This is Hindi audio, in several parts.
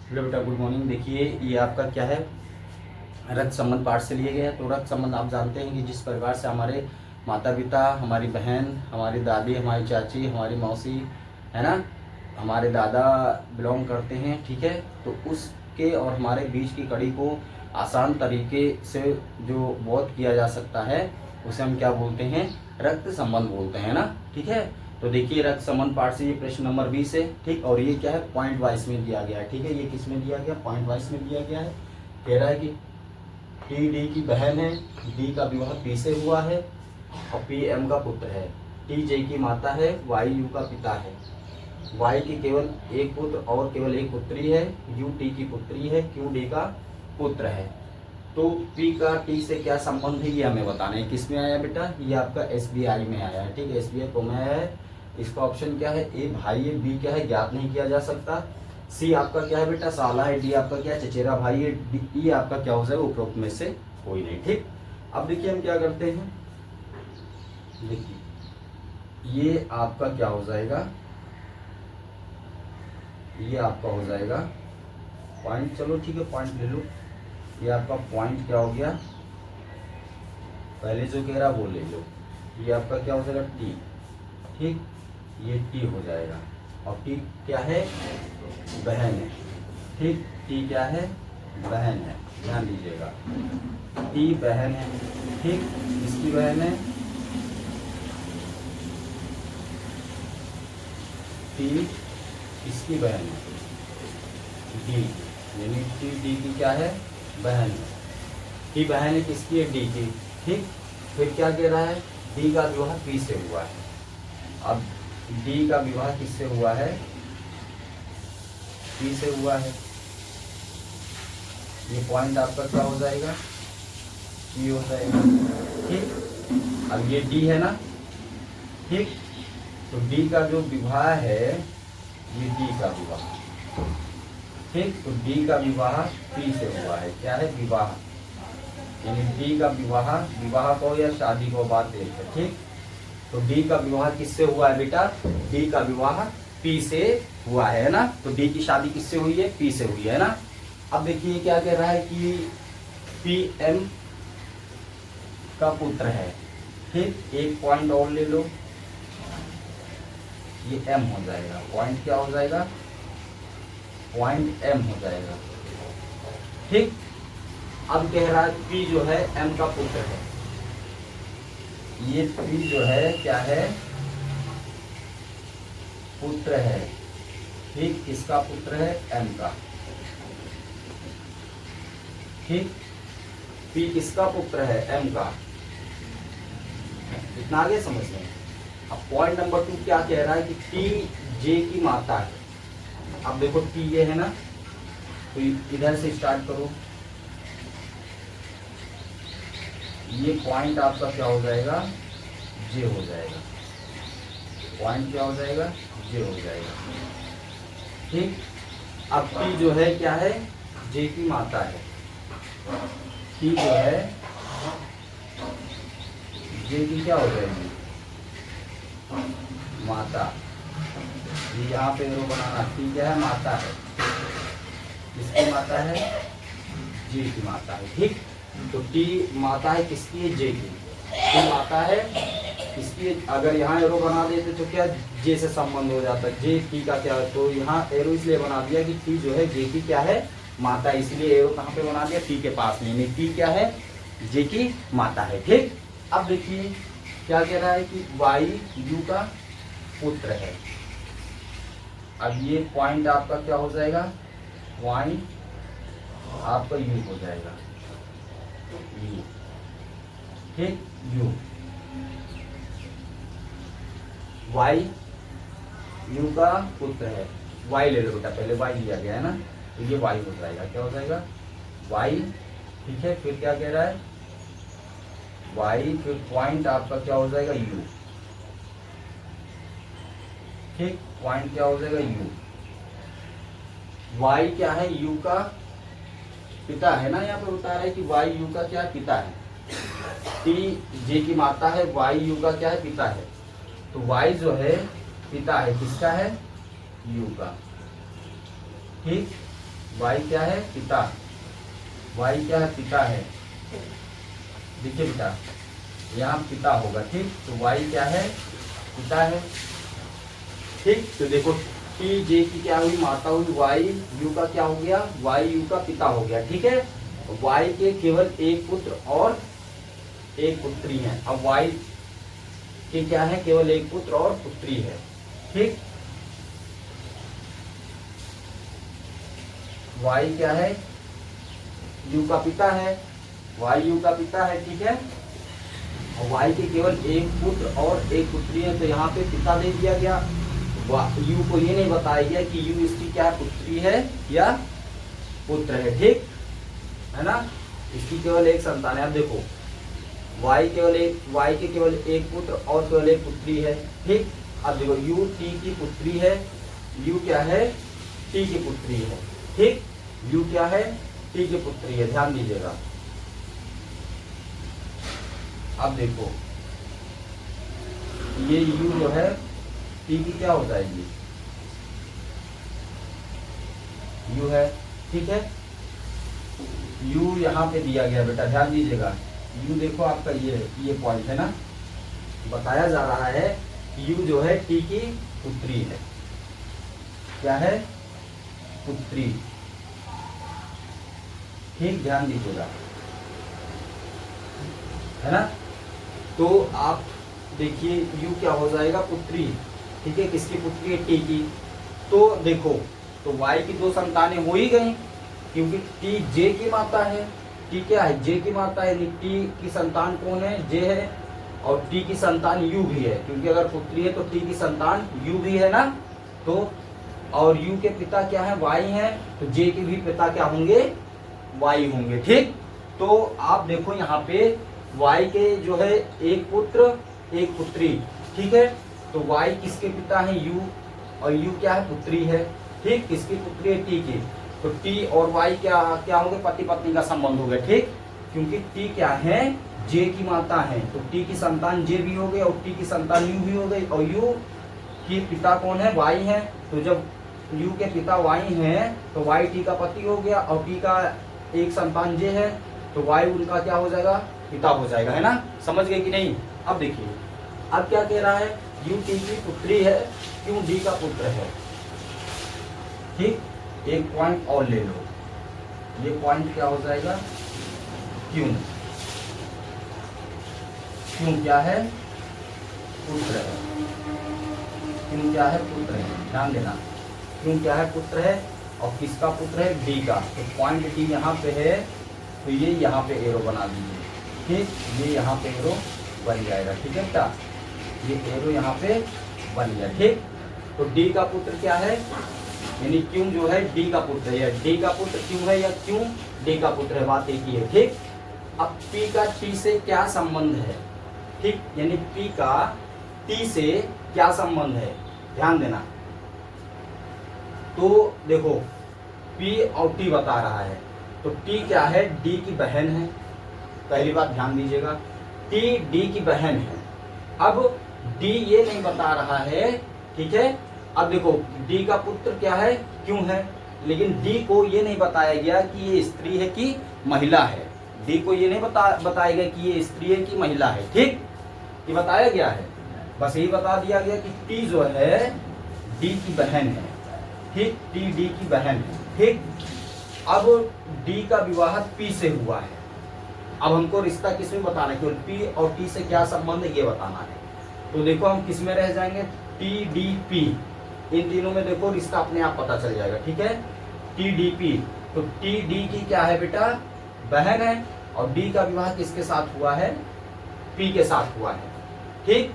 हेलो बेटा, गुड मॉर्निंग। देखिए ये आपका क्या है, रक्त संबंध पाठ से लिए गए हैं। तो रक्त संबंध आप जानते हैं कि जिस परिवार से हमारे माता पिता, हमारी बहन, हमारी दादी, हमारी चाची, हमारी मौसी, है ना, हमारे दादा बिलोंग करते हैं, ठीक है। तो उसके और हमारे बीच की कड़ी को आसान तरीके से जो बोध किया जा सकता है उसे हम क्या बोलते हैं, रक्त संबंध बोलते हैं ना, ठीक है। तो देखिए रक्त संबंध पाठ से ये प्रश्न नंबर 20 है, ठीक। और ये क्या है, पॉइंट वाइज में दिया गया है, ठीक है। ये किस में दिया गया, पॉइंट वाइज में दिया गया है। कह रहा है कि टी डी की बहन है, डी का विवाह पी से हुआ है और पी एम का पुत्र है। टी जे की माता है, वाई यू का पिता है। वाई की केवल एक पुत्र और केवल एक पुत्री है, यू टी की पुत्री है, क्यू डी का पुत्र है। तो पी का टी से क्या संबंध है ये हमें बताना है। किस में आया बेटा, ये आपका एसबीआई में आया है, ठीक है। एसबीआई को में आया है। इसका ऑप्शन क्या है, ए भाई है, बी क्या है, ज्ञात नहीं किया जा सकता, सी आपका क्या है बेटा, साला है, डी आपका क्या है, चचेरा भाई है, डी आपका क्या हो जाएगा, उपरोक्त में से कोई नहीं, ठीक। अब देखिए हम क्या करते हैं, देखिए ये आपका क्या हो जाएगा, ये आपका हो जाएगा पॉइंट। चलो ठीक है, पॉइंट ले लो। ये आपका पॉइंट क्या हो गया, पहले जो कह रहा वो ले लो। ये आपका क्या हो जाएगा, टी, ठीक। ये टी हो जाएगा और टी क्या है, बहन है, ठीक। टी क्या है, बहन है, ध्यान दीजिएगा। टी बहन है, ठीक। इसकी बहन है टी, इसकी बहन है डी, यानी टी डी की क्या है, बहन है। टी बहन है किसकी है, डी की, ठीक। फिर क्या कह रहा है, डी का विवाह पी से हुआ है। अब डी का विवाह किससे हुआ है, पी से हुआ है। ये पॉइंट आपका क्या हो जाएगा, पी हो जाएगा, ठीक। अब ये डी है ना, ठीक। तो डी का जो विवाह है, ये डी का विवाह, ठीक। तो डी का विवाह पी से हुआ है, क्या है, विवाह, यानी डी का विवाह, विवाह को या शादी को बात एक है, ठीक। तो डी का विवाह किससे हुआ है बेटा, डी का विवाह पी से हुआ है ना। तो डी की शादी किससे हुई है, पी से हुई है ना। अब देखिए क्या कह रहा है कि पी एम का पुत्र है, ठीक। एक पॉइंट और ले लो, ये एम हो जाएगा, पॉइंट क्या हो जाएगा, पॉइंट एम हो जाएगा, ठीक। अब कह रहा है पी जो है एम का पुत्र है। ये पी जो है क्या है, पुत्र है, ठीक। किसका पुत्र है, एम का, ठीक। पी किसका पुत्र है, एम का। इतना आगे समझ लें। अब पॉइंट नंबर 2 क्या कह रहा है कि टी जे की माता है। अब देखो टी ये है ना, तो इधर से स्टार्ट करो। ये पॉइंट आपका क्या हो जाएगा, जे हो जाएगा, पॉइंट क्या हो जाएगा, जे हो जाएगा, ठीक। अब टी जो है क्या है, जे की माता है। टी जो है जे की क्या हो जाएगी, माता। ये यहाँ पे एरो बनाना, टी क्या है, माता है, किसकी माता है, जे की माता है, ठीक। तो टी माता है किसकी है, जे की। टी माता है किसकी, अगर यहाँ एरो बना देते तो क्या जे से संबंध हो जाता है, जे टी का क्या, तो यहाँ एरो इसलिए बना दिया कि टी जो है जे की क्या है, माता, इसलिए एरो कहाँ पे बना दिया, टी के पास में, यानी टी क्या है, जे की माता है, ठीक। अब देखिए क्या कह रहा है कि वाई यू का पुत्र है। अब ये पॉइंट आपका क्या हो जाएगा, वाई आपका यू हो जाएगा, यू, ठीक। यू, वाई यू का पुत्र है। वाई ले लो बेटा, पहले वाई लिया गया है ना, तो ये वाई हो जाएगा, क्या हो जाएगा, वाई, ठीक है। फिर क्या कह रहा है, वाई, फिर पॉइंट आपका क्या हो जाएगा, यू, ठीक। पॉइंट क्या हो जाएगा, यू। वाई क्या है, यू का पिता है ना, यहाँ पे बता रहा है कि वाई यू का क्या है, पिता है। टी जे की माता है, वाई यू का क्या है, पिता है। तो वाई जो है पिता है किसका है, यू का, ठीक। वाई क्या है? पिता। वाई क्या है? पिता है। देखिए बेटा, यहाँ पिता होगा, ठीक। तो वाई क्या है? पिता है, ठीक। तो देखो टी जे की क्या हुई? माता हुई। वाई यू का क्या हो गया? वाई यू का पिता हो गया, ठीक है। वाई के केवल एक पुत्र और एक पुत्री है। अब वाई के क्या है? केवल एक पुत्र और पुत्री है, ठीक। वाई क्या है? यू का पिता है। वाई यू का पिता है, ठीक है। और वाई के केवल एक पुत्र और एक पुत्री है, तो यहाँ पे पिता दे दिया गया। यू को ये नहीं बताया गया कि यू इसकी क्या पुत्री है या पुत्र है, ठीक है ना। इसकी केवल एक संतान है। अब देखो वाई के केवल एक पुत्र और केवल एक पुत्री है, ठीक। अब देखो यू टी की पुत्री है। यू क्या है? टी की पुत्री है, ठीक। यू क्या है? टी की पुत्री है, ध्यान दीजिएगा। अब देखो ये यू जो है टी की क्या हो जाएगी? यू है, ठीक है। यू यहाँ पे दिया गया बेटा, ध्यान दीजिएगा। यू देखो आपका ये पॉइंट है ना, बताया जा रहा है कि यू जो है टी की पुत्री है। क्या है? पुत्री, ठीक। ध्यान दीजिएगा, है ना। तो आप देखिए यू क्या हो जाएगा? पुत्री, ठीक है। किसकी पुत्री है? टी की। तो देखो तो वाई की दो संतानें हो ही गई, क्योंकि टी जे की माता है। टी क्या है? जे की माता है। टी की संतान कौन है? जे है। और टी की संतान यू भी है, क्योंकि अगर पुत्री है तो टी की संतान यू भी है ना। तो और यू के पिता क्या है? वाई है। तो जे के भी पिता क्या होंगे? वाई होंगे, ठीक। तो आप देखो यहाँ पे वाई के जो है एक पुत्र एक पुत्री, ठीक है। तो वाई किसके पिता है? यू। और यू क्या है? पुत्री है, ठीक। किसकी पुत्री है? टी की। तो टी और वाई क्या क्या होंगे? पति पत्नी का संबंध हो गया, ठीक। क्योंकि टी क्या है? जे की माता है। तो टी की संतान जे भी हो गई और टी की संतान यू भी हो गई। और यू की पिता कौन है? वाई है। तो जब यू के पिता वाई हैं तो वाई टी का पति हो गया और टी का एक संतान जे है, तो वाई उनका क्या हो जाएगा? पिता हो जाएगा, है ना। समझ गए कि नहीं? अब देखिए अब क्या कह रहा है? यू टी की पुत्री है, क्यों? डी का पुत्र है, ठीक। एक पॉइंट और ले लो, ये पॉइंट क्या हो जाएगा? क्यों। क्यों क्या है? पुत्र है। क्यों क्या है? पुत्र है, ध्यान देना। क्यों क्या है? पुत्र है। और किसका पुत्र है? डी का। तो पॉइंट डी यहाँ पे है, तो ये यहाँ पे एरो बना दीजिए, ठीक। ये यहाँ पे एरो बन जाएगा, ठीक है बेटा। ये एरो यहाँ पे बन गया, ठीक। तो डी का पुत्र क्या है? यानी क्यों जो है डी का पुत्र है। डी का पुत्र क्यों है या क्यों डी का पुत्र है, बात एक ही है, ठीक। अब पी का टी से क्या संबंध है, ठीक। यानी पी का टी से क्या संबंध है, ध्यान देना। तो देखो पी और टी बता रहा है, तो टी क्या है? डी की बहन है। पहली बात ध्यान दीजिएगा, टी डी की बहन है। अब डी ये नहीं बता रहा है, ठीक है। अब देखो डी का पुत्र क्या है? क्यों है। लेकिन डी को ये नहीं बताया गया कि ये स्त्री है कि महिला है। डी को ये नहीं बताया गया कि ये स्त्री है कि महिला है, ठीक। ये बताया गया है, बस यही बता दिया गया कि टी जो है डी की बहन है, ठीक। टी डी की बहन है, ठीक। अब डी का विवाह पी से हुआ है। अब हमको रिश्ता किसमें बताना है? केवल पी और टी से क्या संबंध है ये बताना है। तो देखो हम किस में रह जाएंगे? टी डी पी, इन तीनों में देखो रिश्ता अपने आप पता चल जाएगा, ठीक है। टी डी पी, तो टी डी की क्या है बेटा? बहन है। और डी का विवाह किसके साथ हुआ है? पी के साथ हुआ है, ठीक।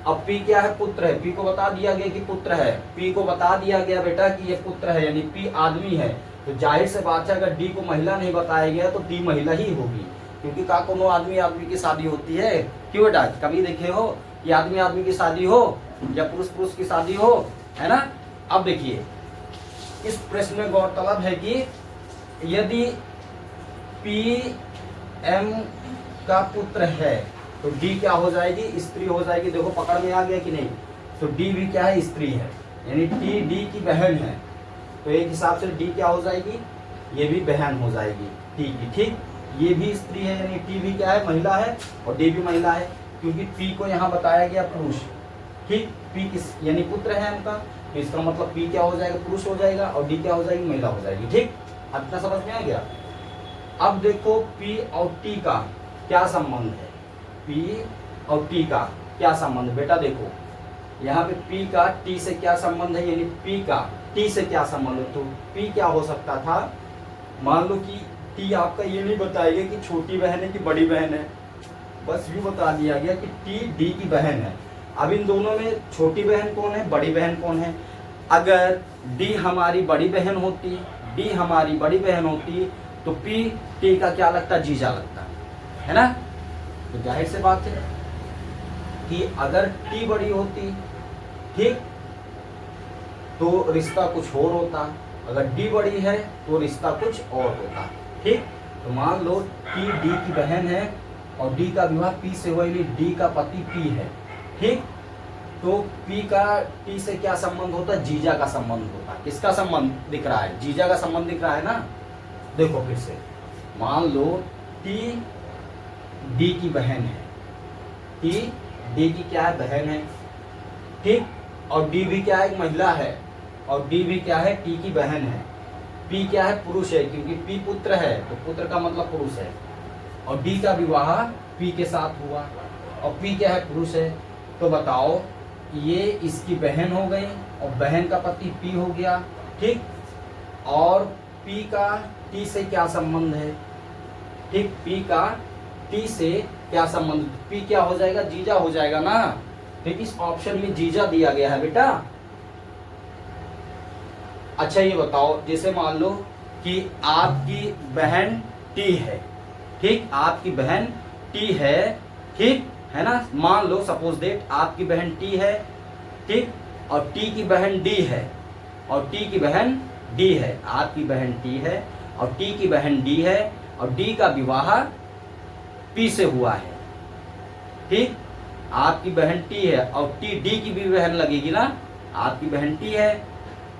अब पी क्या है? पुत्र है। पी को बता दिया गया कि पुत्र है। पी को बता दिया गया बेटा कि ये पुत्र है, यानी पी आदमी है। तो जाहिर से बात है अगर डी को महिला नहीं बताया गया तो डी महिला ही होगी, क्योंकि का कोनो आदमी आदमी की शादी होती है, क्यों बेटा? कभी देखे हो कि आदमी आदमी की शादी हो या पुरुष पुरुष की शादी हो, है ना। अब देखिए इस प्रश्न में गौरतलब है कि यदि पी एम का पुत्र है तो डी क्या हो जाएगी? स्त्री हो जाएगी। देखो पकड़ में आ गया कि नहीं? तो डी भी क्या है? स्त्री है, यानी टी डी की बहन है। तो एक हिसाब से डी क्या हो जाएगी, ये भी बहन हो जाएगी टी की। ठीक, ये भी स्त्री है यानी टी भी क्या है, महिला है, और डी भी महिला है, क्योंकि पी को यहाँ बताया गया पुरुष। ठीक, पी किस यानी पुत्र है उनका, तो इसका मतलब पी क्या हो जाएगा, पुरुष हो जाएगा, और डी क्या हो जाएगी, महिला हो जाएगी। ठीक, अब इतना समझ में आ गया। अब देखो पी और टी का क्या संबंध है, पी और टी का क्या संबंध है बेटा। देखो यहाँ पे पी का टी से क्या संबंध है, यानी पी का टी से क्या संबंध है। तो पी क्या हो सकता था, मान लो कि टी आपका ये नहीं बताएगा कि छोटी बहन है कि बड़ी बहन है, बस यूँ बता दिया गया कि टी डी की बहन है। अब इन दोनों में छोटी बहन कौन है, बड़ी बहन कौन है। अगर डी हमारी बड़ी बहन होती, डी हमारी बड़ी बहन होती, तो पी टी का क्या लगता, जीजा लगता है ना। तो जाहिर से बात है कि अगर टी बड़ी होती, ठीक, तो रिश्ता कुछ और होता, अगर डी बड़ी है तो रिश्ता कुछ और होता। ठीक, तो मान लो टी डी की बहन है और डी का विवाह पी से हुआ, यानी डी का पति पी है। ठीक, तो पी का टी से क्या संबंध होता है, जीजा का संबंध होता है। किसका संबंध दिख रहा है, जीजा का संबंध दिख रहा है ना। देखो फिर से, मान लो टी डी की बहन है, टी डी की क्या है, बहन है। ठीक, और डी भी क्या है, एक महिला है, और डी भी क्या है, टी की बहन है। पी क्या है, पुरुष है, क्योंकि पी पुत्र है, तो पुत्र का मतलब पुरुष है, और डी का विवाह पी के साथ हुआ, और पी क्या है, पुरुष है। तो बताओ ये इसकी बहन हो गई, और बहन का पति पी हो गया। ठीक, और पी का टी से क्या संबंध है, ठीक, पी का टी से क्या संबंध, पी क्या हो जाएगा, जीजा हो जाएगा ना। तो इस ऑप्शन में जीजा दिया गया है बेटा। अच्छा ये बताओ, जैसे मान लो कि आपकी बहन टी है, ठीक, आपकी बहन टी है, ठीक है ना। मान लो सपोज दैट आपकी बहन टी है, ठीक, और टी की बहन डी है, और टी की बहन डी है। आपकी बहन टी है और टी की बहन डी है, और डी का विवाह पी से हुआ है। ठीक, आपकी बहन टी है और टी डी की भी बहन लगेगी ना, आपकी बहन टी है,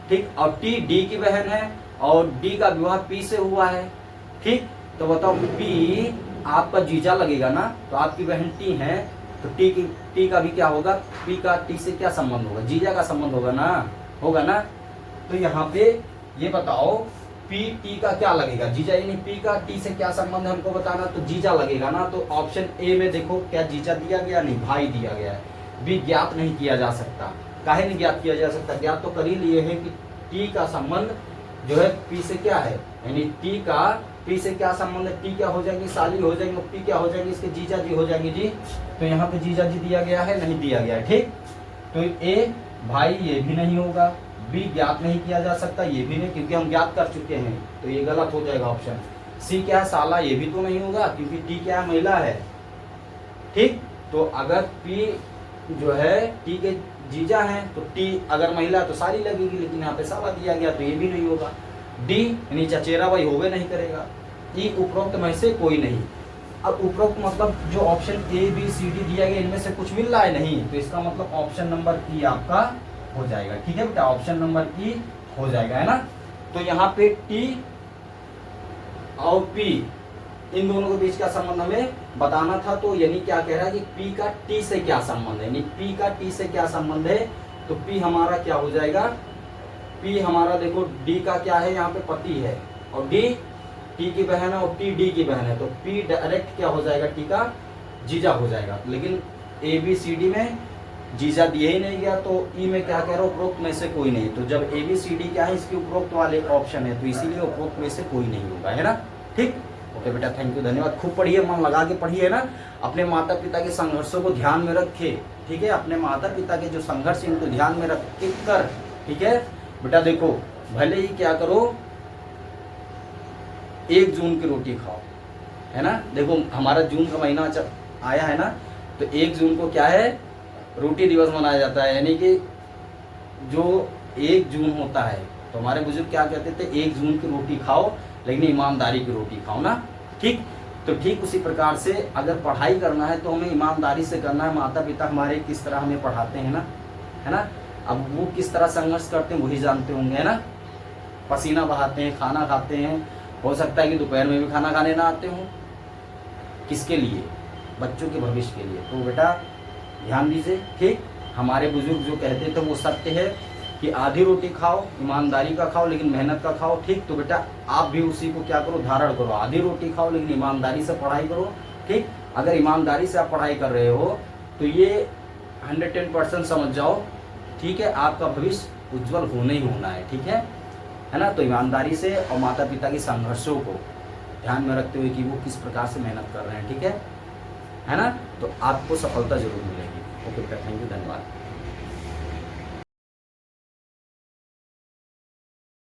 ठीक, और टी डी की बहन है, और डी का विवाह पी से हुआ है। ठीक, तो बताओ पी आपका जीजा लगेगा ना, तो आपकी बहन टी है, तो टी का भी क्या होगा, पी का टी से क्या संबंध होगा, जीजा का संबंध होगा ना। तो यहाँ पे ये बताओ पी टी का क्या लगेगा, जीजा, यानी पी का टी से क्या संबंध है हमको बताना, तो जीजा लगेगा ना। तो ऑप्शन ए में देखो क्या जीजा दिया गया, नहीं, भाई दिया गया है। बी ज्ञात नहीं किया जा सकता, काहे नहीं ज्ञात किया जा सकता, ज्ञात तो कर ही लिए है कि टी का संबंध जो है पी से क्या है, यानी टी का पी से क्या संबंध है, टी क्या हो जाएगी, साली हो जाएंगे, पी क्या हो जाएगी, इसके जीजा जी हो जाएंगे जी। तो यहाँ पे जीजा जी दिया गया है, नहीं दिया गया है। ठीक, तो ए भाई ये भी नहीं होगा, बी ज्ञात नहीं किया जा सकता, ये भी नहीं, क्योंकि हम ज्ञात कर चुके हैं, तो ये गलत हो जाएगा ऑप्शन। सी क्या है, साला, ये भी तो नहीं होगा, क्योंकि टी क्या है, महिला है। ठीक, तो अगर पी जो है टी के जीजा हैं, तो टी अगर महिला तो साली लगेगी, लेकिन यहाँ पे साला दिया गया, तो ये भी नहीं होगा। डी यानी चचेरा भाई होवे नहीं करेगा। ई उपरोक्त में से कोई नहीं। अब उपरोक्त मतलब जो option A B C D दिया गया, इनमें से कुछ मिल रहा है नहीं, तो इसका मतलब ऑप्शन नंबर ई आपका हो जाएगा। ठीक है बेटा, ऑप्शन नंबर ई हो जाएगा, है ना। तो यहाँ पे टी और पी इन दोनों के बीच का संबंध हमें बताना था। तो यानी क्या कह रहा है कि पी का टी से क्या संबंध है, यानी पी का टी से क्या संबंध है, तो पी हमारा क्या हो जाएगा, पी हमारा देखो डी का क्या है, यहाँ पे पति है, और डी टी की बहन है, और टी डी की बहन है, तो पी डायरेक्ट क्या हो जाएगा, टी का जीजा हो जाएगा। लेकिन ए बी सी डी में जीजा दिए ही नहीं गया, तो ई में क्या कह रहा है, उपरोक्त में से कोई नहीं। तो जब ए बी सी डी क्या है, इसके उपरोक्त वाले ऑप्शन है, तो इसीलिए उपरोक्त में से कोई नहीं होगा, है ना। ठीक, ओके बेटा, थैंक यू, धन्यवाद। खूब पढ़िए, मन लगा के पढ़िए ना। अपने माता पिता के संघर्षों को ध्यान में रखे, ठीक है, अपने माता पिता के जो संघर्ष इनको ध्यान में रख के कर, ठीक है बेटा। देखो भले ही क्या करो, 1 जून की रोटी खाओ, है ना। देखो हमारा जून का महीना आया है ना, तो 1 जून को क्या है, रोटी दिवस मनाया जाता है। यानी कि जो 1 जून होता है, तो हमारे बुजुर्ग क्या कहते थे, 1 जून की रोटी खाओ, लेकिन ईमानदारी की रोटी खाओ ना। ठीक, तो ठीक उसी प्रकार से अगर पढ़ाई करना है तो हमें ईमानदारी से करना है। माता पिता हमारे किस तरह हमें पढ़ाते हैं ना, है ना। अब वो किस तरह संघर्ष करते हैं वही जानते होंगे, है ना। पसीना बहाते हैं, खाना खाते हैं, हो सकता है कि दोपहर में भी खाना खाने ना आते हों। किसके लिए? बच्चों के भविष्य के लिए। तो बेटा ध्यान दीजिए, ठीक। हमारे बुजुर्ग जो कहते थे वो सत्य है कि आधी रोटी खाओ, ईमानदारी का खाओ लेकिन मेहनत का खाओ, ठीक। तो बेटा आप भी उसी को क्या करो, धारण करो। आधी रोटी खाओ लेकिन ईमानदारी से पढ़ाई करो, ठीक। अगर ईमानदारी से आप पढ़ाई कर रहे हो तो ये 110% समझ जाओ, ठीक है, आपका भविष्य उज्जवल होना ही होना है, ठीक है ना। तो ईमानदारी से और माता पिता के संघर्षों को ध्यान में रखते हुए कि वो किस प्रकार से मेहनत कर रहे हैं, ठीक है ना, तो आपको सफलता जरूर मिलेगी। ओके बेटा, थैंक यू, धन्यवाद।